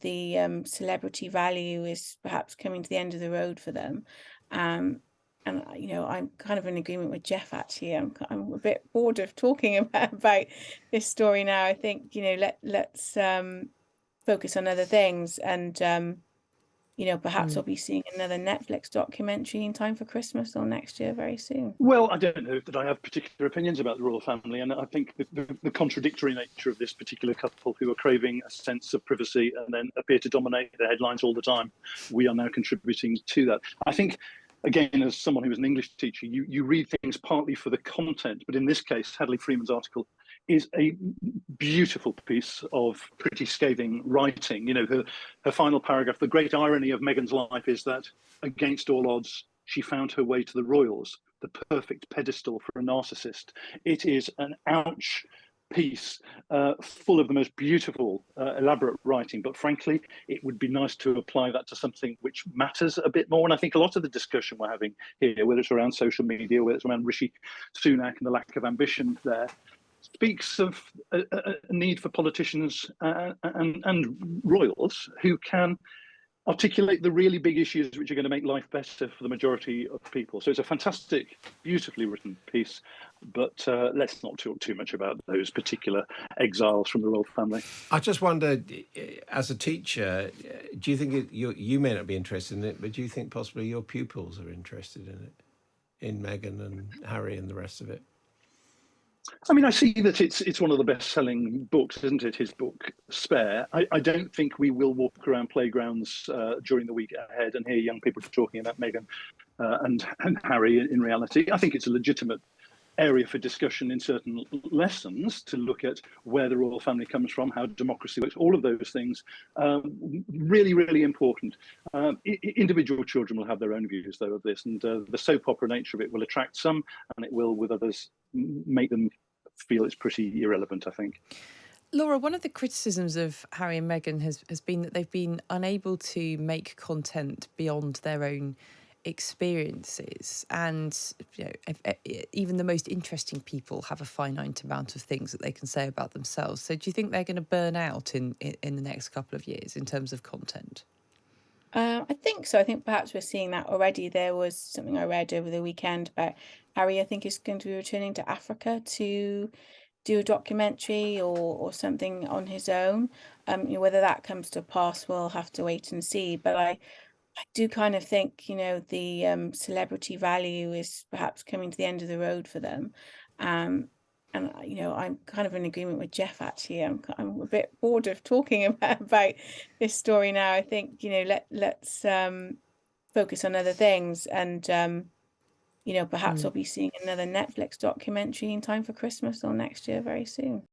the celebrity value is perhaps coming to the end of the road for them. And I'm kind of in agreement with Geoff, actually. I'm a bit bored of talking about this story now. I think, let's focus on other things, and perhaps we'll be seeing another Netflix documentary in time for Christmas or next year very soon. Well, I don't know that I have particular opinions about the royal family, and I think the contradictory nature of this particular couple, who are craving a sense of privacy and then appear to dominate the headlines all the time, we are now contributing to that. I think, again, as someone who was an English teacher, you read things partly for the content, but in this case, Hadley Freeman's article is a beautiful piece of pretty scathing writing. Her final paragraph, the great irony of Meghan's life is that, against all odds, she found her way to the royals, the perfect pedestal for a narcissist. It is an ouch piece, full of the most beautiful, elaborate writing. But frankly, it would be nice to apply that to something which matters a bit more. And I think a lot of the discussion we're having here, whether it's around social media, whether it's around Rishi Sunak and the lack of ambition there, speaks of a need for politicians and royals who can articulate the really big issues which are going to make life better for the majority of people. So it's a fantastic, beautifully written piece, but let's not talk too much about those particular exiles from the royal family. I just wonder, as a teacher, do you think you may not be interested in it, but do you think possibly your pupils are interested in it, in Meghan and Harry and the rest of it? I mean, I see that it's one of the best-selling books, isn't it? His book, Spare. I don't think we will walk around playgrounds during the week ahead and hear young people talking about Meghan and Harry in reality. I think it's a legitimate area for discussion in certain lessons to look at where the royal family comes from, how democracy works, all of those things. Really, really important. Individual children will have their own views, though, of this, and the soap opera nature of it will attract some, and it will, with others, make them feel it's pretty irrelevant, I think. Laura, one of the criticisms of Harry and Meghan has been that they've been unable to make content beyond their own experiences, and even the most interesting people have a finite amount of things that they can say about themselves. So do you think they're going to burn out in the next couple of years in terms of content? I think so. I think perhaps we're seeing that already. There was something I read over the weekend about Harry, I think, is going to be returning to Africa to do a documentary or something on his own. Whether that comes to pass, we'll have to wait and see. But I do kind of think, the celebrity value is perhaps coming to the end of the road for them. And I'm kind of in agreement with Geoff, actually. I'm a bit bored of talking about this story now. I think, let's focus on other things, and perhaps we'll be seeing another Netflix documentary in time for Christmas or next year very soon.